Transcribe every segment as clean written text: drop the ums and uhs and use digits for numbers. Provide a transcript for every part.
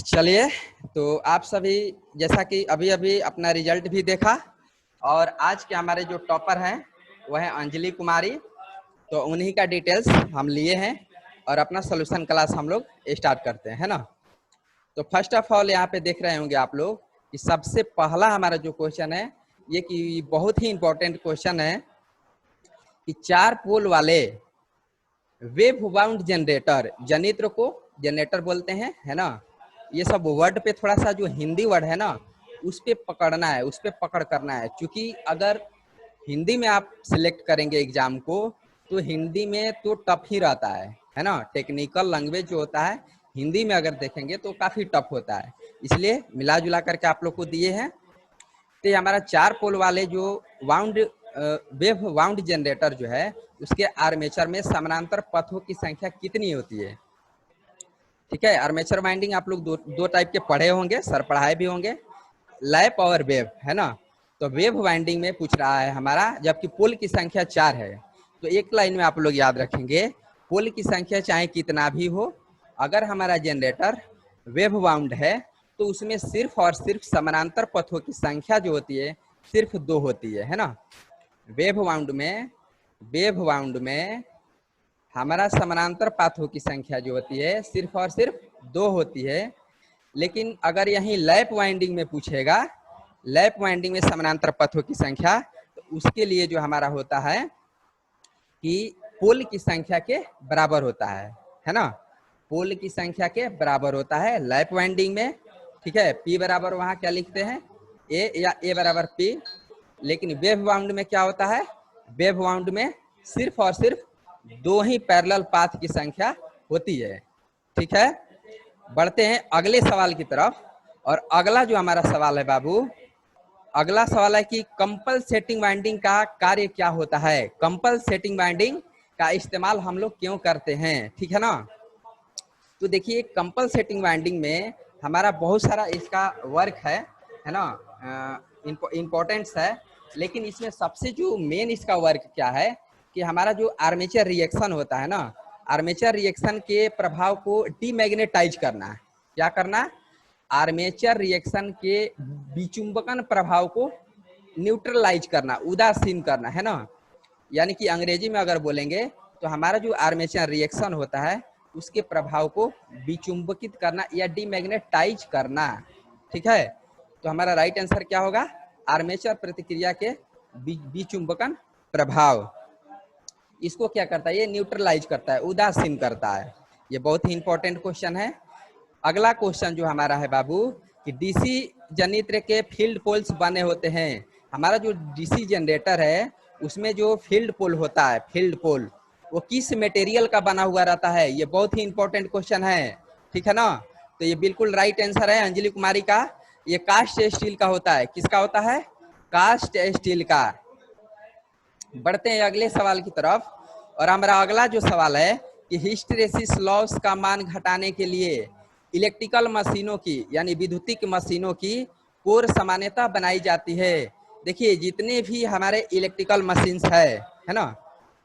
चलिए, तो आप सभी जैसा कि अभी अभी अपना रिजल्ट भी देखा और आज के हमारे जो टॉपर हैं वह है अंजलि कुमारी। तो उन्हीं का डिटेल्स हम लिए हैं और अपना सोल्यूशन क्लास हम लोग स्टार्ट करते हैं, है ना। तो फर्स्ट ऑफ ऑल यहाँ पे देख रहे होंगे आप लोग कि सबसे पहला हमारा जो क्वेश्चन है ये कि बहुत ही इंपॉर्टेंट क्वेश्चन है कि 4 पोल वाले वेव बाउंड जनरेटर, जनित्र को जनरेटर बोलते हैं, है ना। ये सब वर्ड पे थोड़ा सा जो हिंदी वर्ड है ना उस पे पकड़ना है, उस पे पकड़ करना है, क्योंकि अगर हिंदी में आप सिलेक्ट करेंगे एग्जाम को तो हिंदी में तो टफ ही रहता है ना। टेक्निकल लैंग्वेज जो होता है हिंदी में अगर देखेंगे तो काफ़ी टफ होता है, इसलिए मिला जुला करके आप लोग को दिए हैं। तो ये हमारा 4 पोल वाले जो वाउंड वेव वाउंड जनरेटर जो है उसके आर्मेचर में समानांतर पथों की संख्या कितनी होती है। ठीक है, आर्मेचर वाइंडिंग आप लोग दो टाइप के पढ़े होंगे, सर पढ़ाए भी होंगे, लैप और वेव, है ना। तो वेव वाइंडिंग में पूछ रहा है हमारा, जबकि पोल की संख्या 4 है, तो एक लाइन में आप लोग याद रखेंगे पोल की संख्या चाहे कितना भी हो, अगर हमारा जनरेटर वेव वाउंड है तो उसमें सिर्फ और सिर्फ समानांतर पथों की संख्या जो होती है सिर्फ 2 होती है ना। वेव वाउंड में हमारा समानांतर पाथों की संख्या जो होती है सिर्फ और सिर्फ 2 होती है। लेकिन अगर यहीं लैप वाइंडिंग में पूछेगा, लैप वाइंडिंग में समानांतर पथों की संख्या, तो उसके लिए जो हमारा होता है कि पोल की संख्या के बराबर होता है ना। पोल की संख्या के बराबर होता है लैप वाइंडिंग में। ठीक है, पी बराबर वहां क्या लिखते हैं, ए, या ए बराबर पी। लेकिन वेव वाउंड में क्या होता है, वेव वाउंड में सिर्फ और सिर्फ 2 ही पैरेलल पाथ की संख्या होती है। ठीक है, बढ़ते हैं अगले सवाल की तरफ। और अगला जो हमारा सवाल है बाबू, अगला सवाल है कि कंपनसेटिंग वाइंडिंग का कार्य क्या होता है, कंपनसेटिंग वाइंडिंग का इस्तेमाल हम लोग क्यों करते हैं। ठीक है ना। तो देखिए कंपनसेटिंग वाइंडिंग में हमारा बहुत सारा इसका वर्क है ना, इम्पोर्टेंट्स है। लेकिन इसमें सबसे जो मेन इसका वर्क क्या है कि हमारा जो आर्मेचर रिएक्शन होता है ना, आर्मेचर रिएक्शन के प्रभाव को डीमैग्नेटाइज करना है। क्या करना, आर्मेचर रिएक्शन के विचुंबकन प्रभाव को न्यूट्रलाइज करना, उदासीन करना, है ना। यानी कि अंग्रेजी में अगर बोलेंगे तो हमारा जो आर्मेचर रिएक्शन होता है उसके प्रभाव को विचुंबकित करना या डीमैग्नेटाइज करना। ठीक है, तो हमारा राइट आंसर क्या होगा, आर्मेचर प्रतिक्रिया के विचुंबकन प्रभाव, इसको क्या करता है, ये न्यूट्रलाइज करता है, उदासीन करता है। ये बहुत ही इंपॉर्टेंट क्वेश्चन है। अगला क्वेश्चन जो हमारा है बाबू कि डीसी जनित्र के फील्ड पोल्स बने होते हैं। हमारा जो डीसी जनरेटर है उसमें जो फील्ड पोल होता है, फील्ड पोल वो किस मटेरियल का बना हुआ रहता है, ये बहुत ही इंपॉर्टेंट क्वेश्चन है। ठीक है ना। तो ये बिल्कुल राइट आंसर है अंजलि कुमारी का, ये कास्ट स्टील का होता है। किसका होता है, कास्ट स्टील का। बढ़ते हैं अगले सवाल की तरफ। और हमारा अगला जो सवाल है कि हिस्टेरेसिस लॉस का मान घटाने के लिए इलेक्ट्रिकल मशीनों की यानी विद्युतिक मशीनों की कोर सामान्यता बनाई जाती है। देखिए जितने भी हमारे इलेक्ट्रिकल मशीन्स है ना,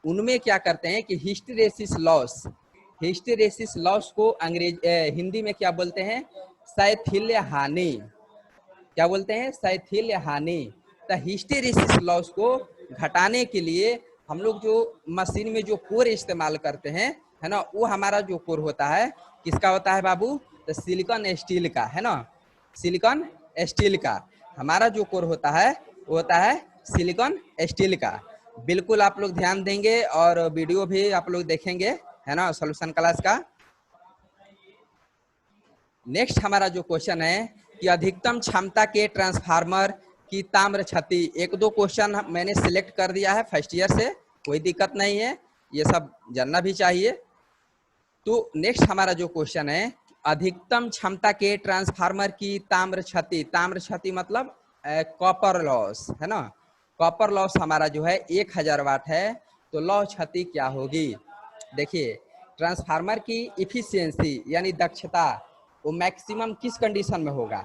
उनमें क्या करते हैं कि हिस्टेरेसिस लॉस को हिंदी में क्या बोलते हैं, शैथिल्य हानि। क्या बोलते हैं, शैथिल्य हानि। तो हिस्टेरेसिस लॉस को घटाने के लिए हम लोग जो मशीन में जो कोर इस्तेमाल करते हैं, है ना, वो हमारा जो कोर होता है किसका होता है बाबू, तो सिलिकॉन स्टील का, है ना। सिलिकॉन स्टील का हमारा जो कोर होता है वो होता है सिलिकॉन स्टील का। बिल्कुल आप लोग ध्यान देंगे और वीडियो भी आप लोग देखेंगे, है ना, सॉल्यूशन क्लास का। नेक्स्ट हमारा जो क्वेश्चन है कि अधिकतम क्षमता के ट्रांसफार्मर की ताम्र क्षति। 1-2 क्वेश्चन मैंने सिलेक्ट कर दिया है फर्स्ट ईयर से, कोई दिक्कत नहीं है, ये सब जानना भी चाहिए। तो नेक्स्ट हमारा जो क्वेश्चन है अधिकतम क्षमता के ट्रांसफार्मर की ताम्र क्षति। ताम्र क्षति मतलब कॉपर लॉस, है ना। कॉपर लॉस हमारा जो है 1000 वाट है, तो लॉस क्षति क्या होगी। देखिए ट्रांसफार्मर की इफिशियंसी यानी दक्षता वो मैक्सिमम किस कंडीशन में होगा,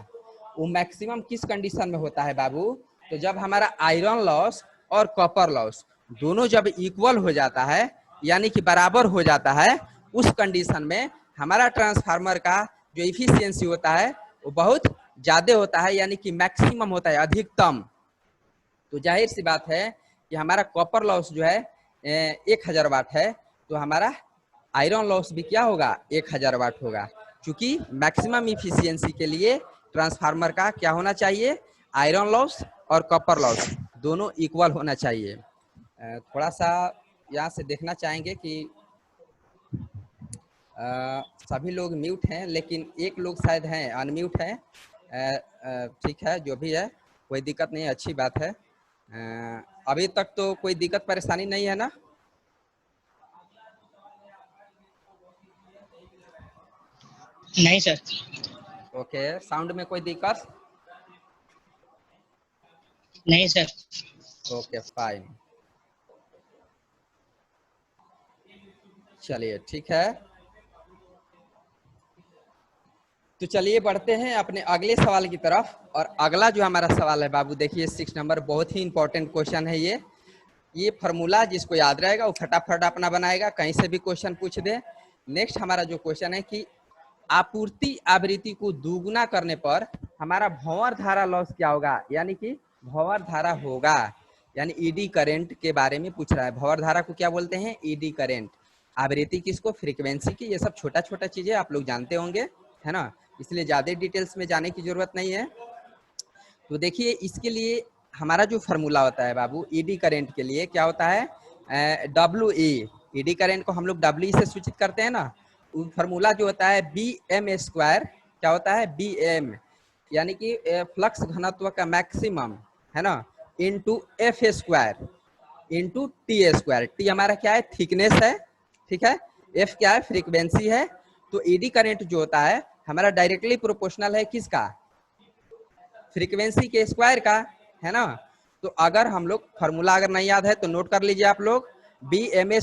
वो मैक्सिमम किस कंडीशन में होता है बाबू, तो जब हमारा आयरन लॉस और कॉपर लॉस दोनों जब इक्वल हो जाता है यानी कि बराबर हो जाता है, उस कंडीशन में हमारा ट्रांसफार्मर का जो इफिशियंसी होता है वो बहुत ज्यादा होता है, यानी कि मैक्सिमम होता है, अधिकतम। तो जाहिर सी बात है कि हमारा कॉपर लॉस जो है 1000 वाट है, तो हमारा आयरन लॉस भी क्या होगा, 1000 वाट होगा। क्योंकि मैक्सिमम इफिशियंसी के लिए ट्रांसफार्मर का क्या होना चाहिए, आयरन लॉस और कॉपर लॉस दोनों इक्वल होना चाहिए। थोड़ा सा यहाँ से देखना चाहेंगे कि सभी लोग म्यूट हैं, लेकिन एक लोग शायद हैं अनम्यूट हैं। ठीक है, जो भी है कोई दिक्कत नहीं, अच्छी बात है। अभी तक तो कोई दिक्कत परेशानी नहीं है ना? नहीं सर। ओके, साउंड में कोई दिक्कत? नहीं सर। ओके फाइन, चलिए ठीक है। तो चलिए बढ़ते हैं अपने अगले सवाल की तरफ। और अगला जो हमारा सवाल है बाबू, देखिए 6 नंबर, बहुत ही इंपॉर्टेंट क्वेश्चन है ये फार्मूला जिसको याद रहेगा वो फटाफट अपना बनाएगा, कहीं से भी क्वेश्चन पूछ दे। नेक्स्ट हमारा जो क्वेश्चन है कि आपूर्ति आवृत्ति को दुगुना करने पर हमारा भंवर धारा लॉस क्या होगा, यानी कि भंवर धारा होगा, यानी ईडी करंट के बारे में पूछ रहा है। भंवर धारा को क्या बोलते हैं, ईडी करंट। आवृत्ति किसको, फ्रीक्वेंसी की। ये सब छोटा छोटा चीजें आप लोग जानते होंगे, है ना, इसलिए ज्यादा डिटेल्स में जाने की जरूरत नहीं है। तो देखिए इसके लिए हमारा जो फार्मूला होता है बाबू, ईडी करंट के लिए क्या होता है, डब्ल्यू ई। ईडी करंट को हम लोग डब्ल्यू से सूचित करते हैं ना। फार्मूला जो होता है बी एम स्क्वायर, क्या होता है, बी एम, यानी कि फ्लक्स घनत्व का मैक्सिमम, है ना, into F square into T square. T हमारा क्या है, थिकनेस है, ठीक है, एफ क्या है, फ्रीक्वेंसी है। तो ईडी करंट जो होता है हमारा डायरेक्टली प्रोपोर्शनल है किसका, फ्रीक्वेंसी के स्क्वायर का, है ना। तो अगर हम लोग फार्मूला अगर नहीं याद है तो नोट कर लीजिए आप लोग, B M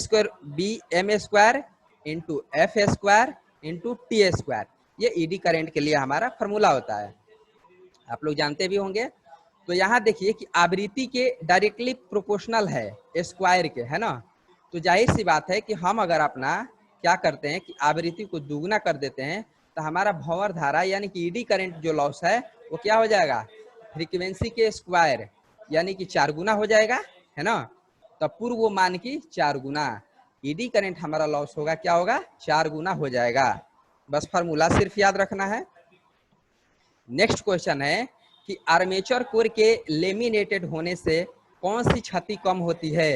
square into F square into T square. ये ईडी करंट के लिए हमारा फार्मूला होता है, आप लोग जानते भी होंगे। तो यहाँ देखिए कि आवृत्ति के डायरेक्टली प्रोपोर्शनल है स्क्वायर के, है ना। तो जाहिर सी बात है कि हम अगर अपना क्या करते हैं कि आवृत्ति को दुगुना कर देते हैं, तो हमारा भंवर धारा यानी कि ईडी करंट जो लॉस है वो क्या हो जाएगा, फ्रीक्वेंसी के स्क्वायर यानी कि 4 गुना हो जाएगा, है ना। तो पूर्व मान की 4 गुना ईडी करंट हमारा लॉस होगा, क्या होगा, 4 गुना हो जाएगा। बस फार्मूला सिर्फ याद रखना है। नेक्स्ट क्वेश्चन है कि आर्मेचर कोर के लेमिनेटेड होने से कौन सी क्षति कम होती है।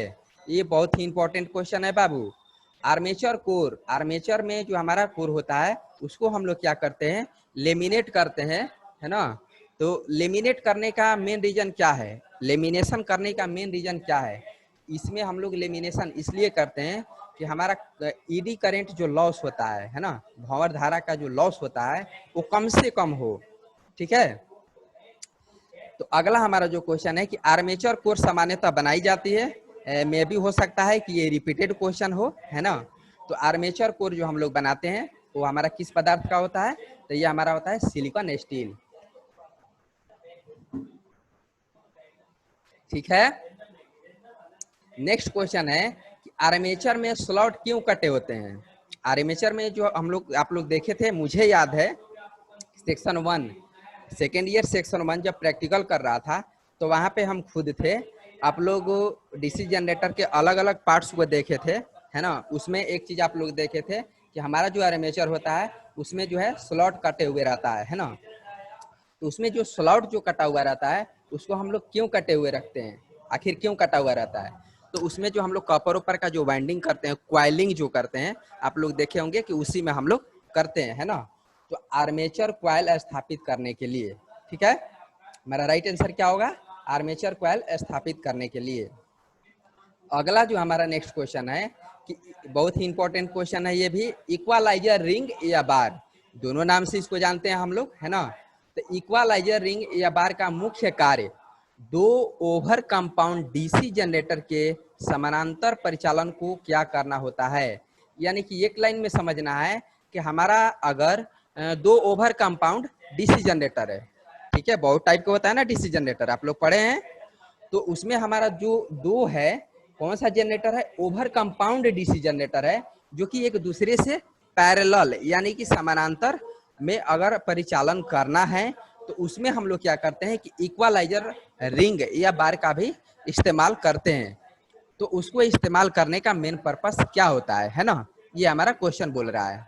ये बहुत ही इंपॉर्टेंट क्वेश्चन है बाबू। आर्मेचर कोर, आर्मेचर में जो हमारा कोर होता है उसको हम लोग क्या करते हैं, लेमिनेट करते हैं, है ना। तो लेमिनेट करने का मेन रीजन क्या है, लेमिनेशन करने का मेन रीजन क्या है, इसमें हम लोग लेमिनेशन इसलिए करते हैं कि हमारा ईडी करंट जो लॉस होता है ना, भंवर धारा का जो लॉस होता है वो कम से कम हो, ठीक है। तो अगला हमारा जो क्वेश्चन है कि आर्मेचर कोर सामान्यतः बनाई जाती है, मे भी हो सकता है कि ये रिपीटेड क्वेश्चन हो, है ना। तो आर्मेचर कोर जो हम लोग बनाते हैं वो हमारा किस पदार्थ का होता है, तो ये हमारा होता है सिलिकॉन स्टील, ठीक है। नेक्स्ट क्वेश्चन है कि आर्मेचर में स्लॉट क्यों कटे होते हैं। आर्मेचर में जो हम लोग आप लोग देखे थे, मुझे याद है सेक्शन 1 सेकेंड ईयर सेक्शन 1 जब प्रैक्टिकल कर रहा था तो वहाँ पे हम खुद थे, आप लोग डीसी जनरेटर के अलग अलग पार्ट्स को देखे थे, है ना। उसमें एक चीज आप लोग देखे थे कि हमारा जो आर्मेचर होता है उसमें जो है स्लॉट कटे हुए रहता है ना। तो उसमें जो स्लॉट जो कटा हुआ रहता है उसको हम लोग क्यों कटे हुए रखते हैं, आखिर क्यों कटा हुआ रहता है। तो उसमें जो हम लोग कॉपर ऊपर का जो वाइंडिंग करते हैं, क्वाइलिंग जो करते हैं, आप लोग देखे होंगे कि उसी में हम लोग करते हैं, है ना। तो आर्मेचर क्वाइल स्थापित करने के लिए, ठीक है, मेरा राइट आंसर क्या होगा, आर्मेचर क्वाइल स्थापित करने के लिए। अगला जो हमारा नेक्स्ट क्वेश्चन है कि बहुत ही इंपॉर्टेंट क्वेश्चन है ये भी, इक्वालाइजर रिंग या बार, दोनों नाम से इसको जानते हैं हम लोग, है ना। तो इक्वालाइजर रिंग या बार का मुख्य कार्य दो ओवर कंपाउंड डीसी जनरेटर के समानांतर परिचालन को क्या करना होता है। यानी कि एक लाइन में समझना है कि हमारा अगर दो ओवर कंपाउंड डीसी जनरेटर है, ठीक है, बहुत टाइप का होता है ना डीसी जनरेटर, आप लोग पढ़े हैं। तो उसमें हमारा जो दो है, कौन सा जनरेटर है, ओवर कंपाउंड डीसी जनरेटर है, जो कि एक दूसरे से पैरेलल यानी कि समानांतर में अगर परिचालन करना है तो उसमें हम लोग क्या करते हैं कि इक्वलाइजर रिंग या बार का भी इस्तेमाल करते हैं। तो उसको इस्तेमाल करने का मेन पर्पस क्या होता है ना, ये हमारा क्वेश्चन बोल रहा है।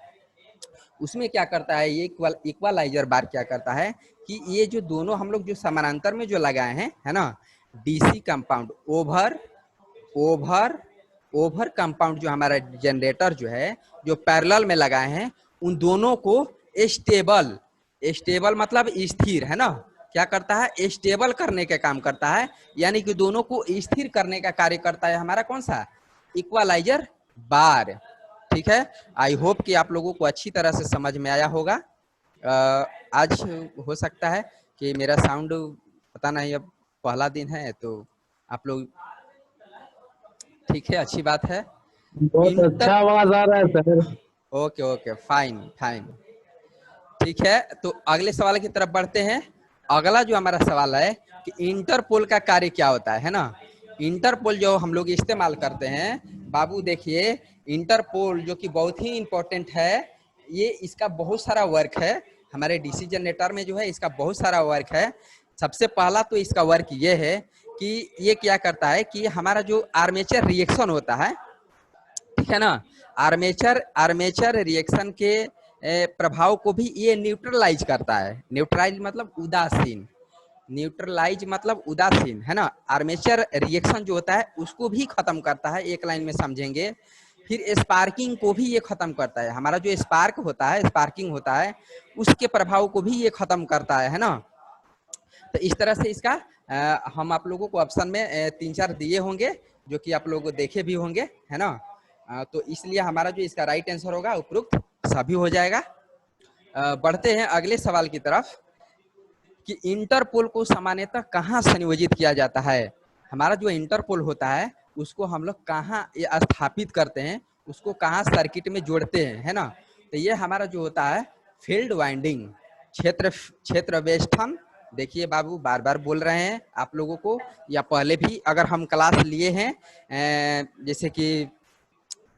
उसमें क्या करता है ये इक्वलाइजर बार क्या करता है कि ये जो दोनों हम लोग जो समानांतर में जो लगाए हैं है ना, DC compound over over over compound जो हमारा जनरेटर जो है जो पैरेलल में लगाए हैं, उन दोनों को स्टेबल स्टेबल मतलब स्थिर है ना, क्या करता है स्टेबल करने का काम करता है, यानी कि दोनों को स्थिर करने का कार्य करता है हमारा कौन सा इक्वलाइजर बार। ठीक है, आई होप कि आप लोगों को अच्छी तरह से समझ में आया होगा। आज हो सकता है कि मेरा साउंड पता नहीं, अब पहला दिन है तो आप लोग ठीक है, अच्छी बात है। बहुत अच्छा आवाज आ रहा है sir. Okay okay fine fine, ठीक है। तो अगले सवाल की तरफ बढ़ते हैं। अगला जो हमारा सवाल है कि इंटरपोल का कार्य क्या होता है ना। इंटरपोल जो हम लोग इस्तेमाल करते हैं बाबू, देखिए इंटरपोल जो कि बहुत ही इंपॉर्टेंट है, ये इसका बहुत सारा वर्क है हमारे डीसी जनरेटर में जो है, इसका बहुत सारा वर्क है। सबसे पहला तो इसका वर्क ये है कि ये क्या करता है कि हमारा जो आर्मेचर रिएक्शन होता है, ठीक है ना, आर्मेचर आर्मेचर रिएक्शन के प्रभाव को भी ये न्यूट्रलाइज करता है। न्यूट्रलाइज मतलब उदासीन, न्यूट्रलाइज मतलब उदासीन है ना। आर्मेचर रिएक्शन जो होता है उसको भी खत्म करता है, एक लाइन में समझेंगे। फिर स्पार्किंग को भी ये खत्म करता है, हमारा जो स्पार्क होता है स्पार्किंग होता है उसके प्रभाव को भी ये खत्म करता है ना। तो इस तरह से इसका हम आप लोगों को ऑप्शन में 3-4 दिए होंगे जो कि आप लोग देखे भी होंगे है ना। तो इसलिए हमारा जो इसका राइट आंसर होगा उपरोक्त सभी हो जाएगा। बढ़ते हैं अगले सवाल की तरफ कि इंटरपोल को सामान्यतः कहाँ संयोजित किया जाता है। हमारा जो इंटरपोल होता है उसको हम लोग कहाँ स्थापित करते हैं, उसको कहाँ सर्किट में जोड़ते हैं है ना। तो ये हमारा जो होता है फील्ड वाइंडिंग क्षेत्र वेष्ठन। देखिए बाबू बार बार बोल रहे हैं आप लोगों को, या पहले भी अगर हम क्लास लिए हैं जैसे कि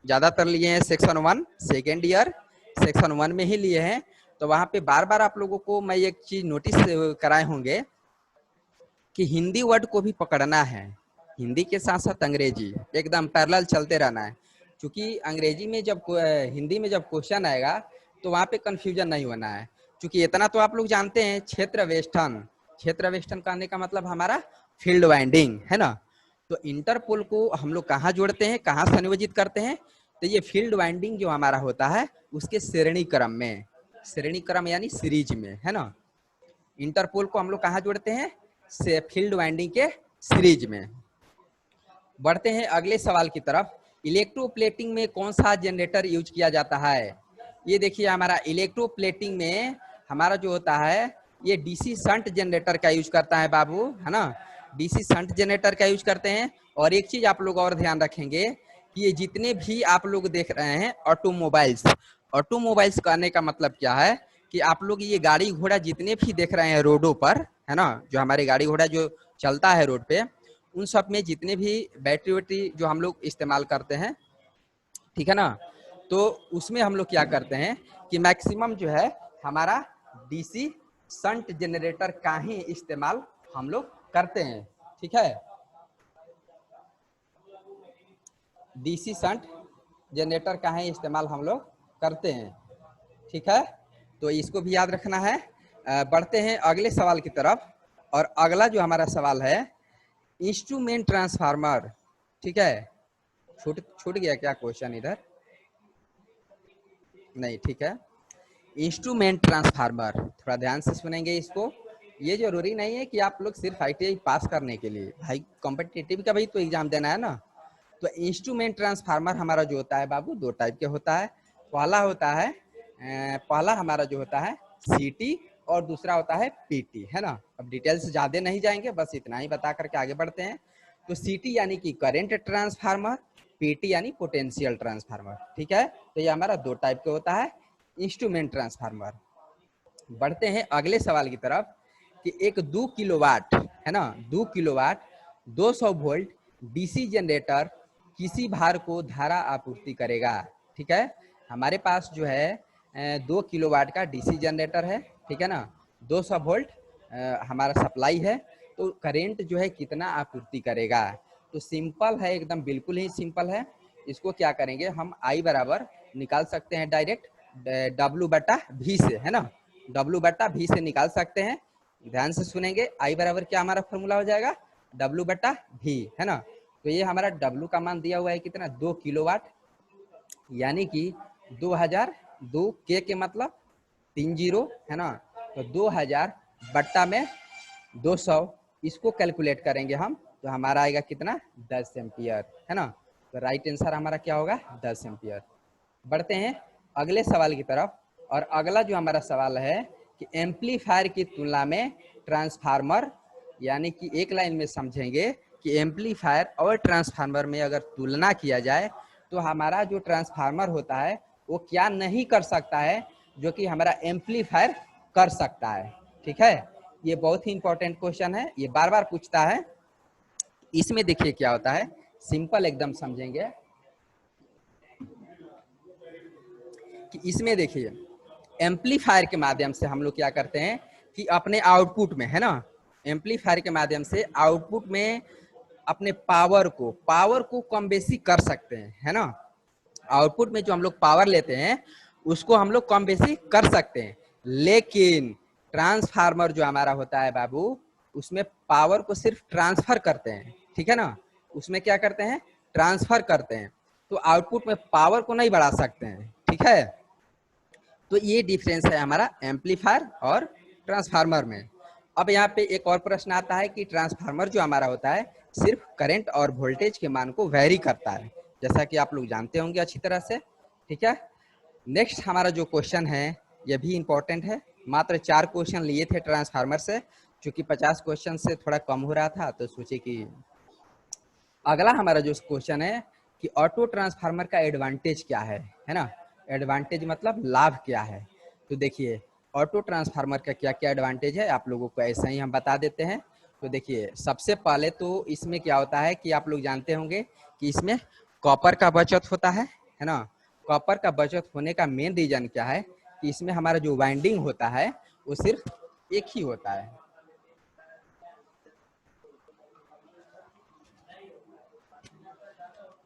ज्यादातर लिए हैं सेक्शन 1 सेकेंड ईयर सेक्शन 1 में ही लिए हैं, तो वहां पे बार बार आप लोगों को मैं एक चीज नोटिस कराए होंगे कि हिंदी वर्ड को भी पकड़ना है, हिंदी के साथ साथ अंग्रेजी एकदम पैरेलल चलते रहना है। क्योंकि अंग्रेजी में जब हिंदी में जब क्वेश्चन आएगा तो वहां पे कंफ्यूजन नहीं होना है। क्योंकि इतना तो आप लोग जानते हैं क्षेत्र वेष्टन करने का मतलब हमारा फील्ड वाइंडिंग है ना। तो इंटरपोल को हम लोग कहाँ जोड़ते हैं, कहाँ संयोजित करते हैं, तो ये फील्ड वाइंडिंग जो हमारा होता है उसके श्रेणी क्रम यानी सीरीज में है ना। इंटरपोल को हम लोग कहाँ जोड़ते हैं, से फील्ड वाइंडिंग के सीरीज में। बढ़ते हैं अगले सवाल की तरफ। इलेक्ट्रोप्लेटिंग में कौन सा जनरेटर यूज किया जाता है। ये देखिए हमारा इलेक्ट्रोप्लेटिंग में हमारा जो होता है ये डीसी शंट जनरेटर का यूज करता है बाबू है ना, डीसी शंट जनरेटर का यूज करते हैं। और एक चीज आप लोग और ध्यान रखेंगे कि ये जितने भी आप लोग देख रहे हैं ऑटोमोबाइल्स कहने का मतलब क्या है कि आप लोग ये गाड़ी घोड़ा जितने भी देख रहे हैं रोडों पर है ना, जो हमारे गाड़ी घोड़ा जो चलता है रोड पे, उन सब में जितने भी बैटरी जो हम लोग इस्तेमाल करते हैं, ठीक है ना, तो उसमें हम लोग क्या करते हैं कि मैक्सिमम जो है हमारा डीसी शंट जनरेटर का ही इस्तेमाल हम लोग करते हैं। ठीक है, डीसी शंट जनरेटर का ही इस्तेमाल हम लोग करते हैं। ठीक है, तो इसको भी याद रखना है। बढ़ते हैं अगले सवाल की तरफ। और अगला जो हमारा सवाल है इंस्ट्रूमेंट ट्रांसफार्मर। ठीक है, छूट गया क्या क्वेश्चन इधर, नहीं ठीक है। इंस्ट्रूमेंट ट्रांसफार्मर थोड़ा ध्यान से सुनेंगे इसको। ये जरूरी नहीं है कि आप लोग सिर्फ ITI पास करने के लिए, भाई कॉम्पिटिटिव का भी तो एग्जाम देना है ना। तो इंस्ट्रूमेंट ट्रांसफार्मर हमारा जो होता है बाबू 2 टाइप के होता है। पहला हमारा जो होता है CT और दूसरा होता है PT है ना। अब डिटेल्स ज्यादा नहीं जाएंगे, बस इतना ही बता करके आगे बढ़ते हैं। तो CT यानी कि करंट ट्रांसफार्मर, PT यानी पोटेंशियल ट्रांसफार्मर। ठीक है, तो ये हमारा 2 टाइप के होता है इंस्ट्रूमेंट ट्रांसफार्मर। बढ़ते हैं अगले सवाल की तरफ कि एक 2 किलोवाट है ना, 2 किलोवाट 200 वोल्ट डीसी जनरेटर किसी भार को धारा आपूर्ति करेगा। ठीक है, हमारे पास जो है 2 किलोवाट का डीसी जनरेटर है, ठीक है ना, 200 वोल्ट हमारा सप्लाई है। तो करंट जो है कितना आपूर्ति करेगा, तो सिंपल है एकदम, बिल्कुल ही सिंपल है। इसको क्या करेंगे हम, आई बराबर निकाल सकते हैं डायरेक्ट W बटा V से, है ना, W बटा V से निकाल सकते हैं। ध्यान से सुनेंगे, आई बराबर क्या हमारा फॉर्मूला हो जाएगा, W बटा V, है ना। तो ये हमारा W का मान दिया हुआ है कितना, 2 किलोवाट, यानी कि 2000, 2 के मतलब 30, है ना। तो 2000 बट्टा में 200, इसको कैलकुलेट करेंगे हम, तो हमारा आएगा कितना, 10 एम्पियर, है ना। तो राइट आंसर हमारा क्या होगा, 10 एम्पियर। बढ़ते हैं अगले सवाल की तरफ। और अगला जो हमारा सवाल है कि एम्पलीफायर की तुलना में ट्रांसफार्मर, यानी कि एक लाइन में समझेंगे कि एम्पलीफायर और ट्रांसफार्मर में अगर तुलना किया जाए तो हमारा जो ट्रांसफार्मर होता है वो क्या नहीं कर सकता है जो कि हमारा एम्पलीफायर कर सकता है, ठीक है। ये बहुत ही इंपॉर्टेंट क्वेश्चन है, ये बार बार पूछता है। इसमें देखिए क्या होता है, सिंपल एकदम समझेंगे कि इसमें देखिए एम्पलीफायर के माध्यम से हम लोग क्या करते हैं कि अपने आउटपुट में, है ना, एम्पलीफायर के माध्यम से आउटपुट में अपने पावर को कम बेसी कर सकते हैं, है ना। आउटपुट में जो हम लोग पावर लेते हैं उसको हम लोग कम बेसी कर सकते हैं, लेकिन ट्रांसफार्मर जो हमारा होता है बाबू, उसमें पावर को सिर्फ ट्रांसफर करते हैं, ठीक है ना, उसमें क्या करते हैं, ट्रांसफर करते हैं। तो आउटपुट में पावर को नहीं बढ़ा सकते हैं, ठीक है। तो ये डिफरेंस है हमारा एम्पलीफायर और ट्रांसफार्मर में। अब यहाँ पे एक और प्रश्न आता है कि ट्रांसफार्मर जो हमारा होता है सिर्फ करंट और वोल्टेज के मान को वेरी करता है, जैसा कि आप लोग जानते होंगे अच्छी तरह से, ठीक है। नेक्स्ट हमारा जो क्वेश्चन है ये भी इम्पोर्टेंट है। मात्र 4 क्वेश्चन लिए थे ट्रांसफार्मर से, क्योंकि 50 क्वेश्चन से थोड़ा कम हो रहा था, तो सोचे कि अगला हमारा जो क्वेश्चन है कि ऑटो ट्रांसफार्मर का एडवांटेज क्या है ना। एडवांटेज मतलब लाभ क्या है। तो देखिए ऑटो ट्रांसफार्मर का क्या क्या एडवांटेज है, आप लोगों को ऐसा ही हम बता देते हैं। तो देखिए सबसे पहले तो इसमें क्या होता है कि आप लोग जानते होंगे कि इसमें कॉपर का बचत होता है ना। कॉपर का बचत होने का मेन रीजन क्या है कि इसमें हमारा जो वाइंडिंग होता है वो सिर्फ एक ही होता है।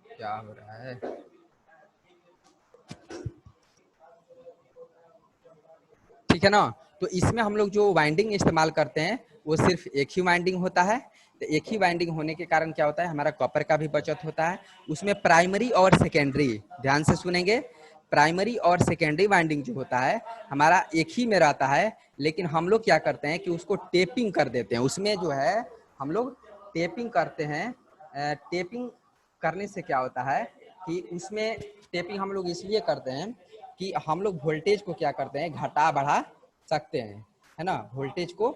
क्या हो रहा है, ठीक है ना। तो इसमें हम लोग जो वाइंडिंग इस्तेमाल करते हैं वो सिर्फ एक ही वाइंडिंग होता है। तो एक ही वाइंडिंग होने के कारण क्या होता है, हमारा कॉपर का भी बचत होता है। उसमें प्राइमरी और सेकेंडरी, ध्यान से सुनेंगे, प्राइमरी और सेकेंडरी वाइंडिंग जो होता है हमारा एक ही में रहता है, लेकिन हम लोग क्या करते हैं कि उसको टेपिंग कर देते हैं। उसमें जो है हम लोग टेपिंग करते हैं। टेपिंग करने से क्या होता है कि उसमें टेपिंग हम लोग इसलिए करते हैं कि हम लोग वोल्टेज को क्या करते हैं, घटा बढ़ा सकते हैं, है ना। वोल्टेज को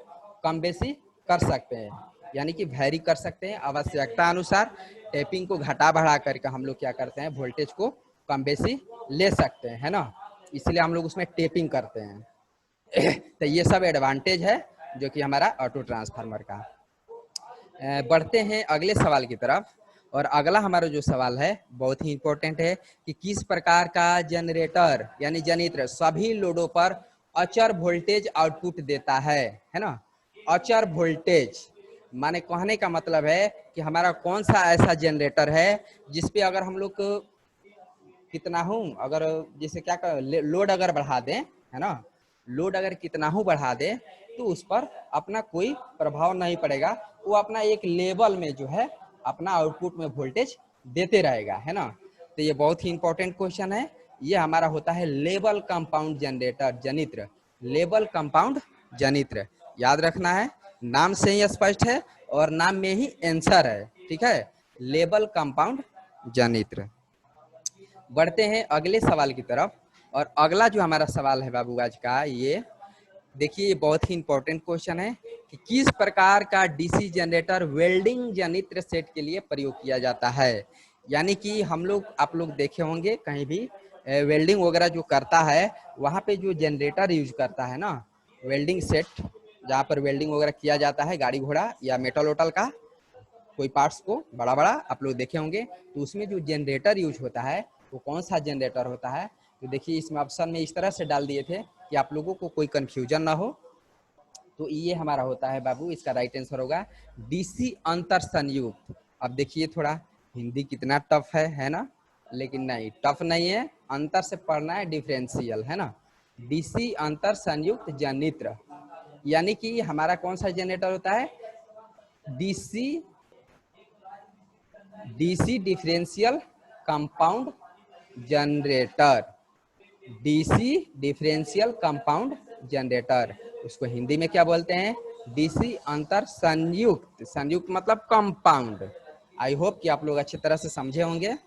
कम बेसी कर सकते हैं, यानी कि वैरी कर सकते हैं आवश्यकता अनुसार। टेपिंग को घटा बढ़ा करके हम लोग क्या करते हैं, वोल्टेज को कम बेसी ले सकते हैं, है ना। इसलिए हम लोग उसमें टेपिंग करते हैं। तो ये सब एडवांटेज है जो कि हमारा ऑटो ट्रांसफार्मर का। बढ़ते हैं अगले सवाल की तरफ। और अगला हमारा जो सवाल है बहुत ही इंपॉर्टेंट है कि किस प्रकार का जनरेटर यानी जनित्र सभी लोडों पर अचर वोल्टेज आउटपुट देता है ना। अचर वोल्टेज माने कहने का मतलब है कि हमारा कौन सा ऐसा जनरेटर है जिसपे अगर हम लोग कितना हूँ, अगर जैसे क्या कर लोड अगर बढ़ा दें, है ना, लोड अगर कितना हूँ बढ़ा दें तो उस पर अपना कोई प्रभाव नहीं पड़ेगा। वो अपना एक लेवल में जो है अपना आउटपुट में वोल्टेज देते रहेगा, है ना। तो ये बहुत ही इंपॉर्टेंट क्वेश्चन है। ये हमारा होता है लेवल कंपाउंड जनरेटर जनित्र, लेवल कंपाउंड जनित्र। याद रखना है, नाम से ही स्पष्ट है और नाम में ही आंसर है, ठीक है, लेवल कंपाउंड जनित्र। बढ़ते हैं अगले सवाल की तरफ। और अगला जो हमारा सवाल है बाबू आज का, ये देखिए ये बहुत ही इंपॉर्टेंट क्वेश्चन है कि किस प्रकार का डीसी जनरेटर वेल्डिंग जनित्र सेट के लिए प्रयोग किया जाता है। यानी कि हम लोग, आप लोग देखे होंगे कहीं भी वेल्डिंग वगैरह जो करता है वहाँ पे जो जनरेटर यूज करता है ना, वेल्डिंग सेट, जहाँ पर वेल्डिंग वगैरह किया जाता है गाड़ी घोड़ा या मेटल वोटल का कोई पार्ट्स को बड़ा बड़ा आप लोग देखे होंगे, तो उसमें जो जनरेटर यूज होता है वो कौन सा जनरेटर होता है, तो देखिए इसमें ऑप्शन में इस तरह से डाल दिए थे कि आप लोगों को कोई कंफ्यूजन ना हो। तो ये हमारा होता है बाबू, इसका राइट आंसर होगा डीसी अंतर संयुक्त। अब देखिए थोड़ा हिंदी कितना टफ है ना, लेकिन नहीं टफ नहीं है, अंतर से पढ़ना है, डिफरेंशियल है ना। डीसी अंतर संयुक्त जनित्र, यानी कि हमारा कौन सा जनरेटर होता है, DC differential compound generator, DC differential compound generator. उसको हिंदी में क्या बोलते हैं, डीसी अंतर संयुक्त, संयुक्त मतलब कंपाउंड। आई होप कि आप लोग अच्छी तरह से समझे होंगे।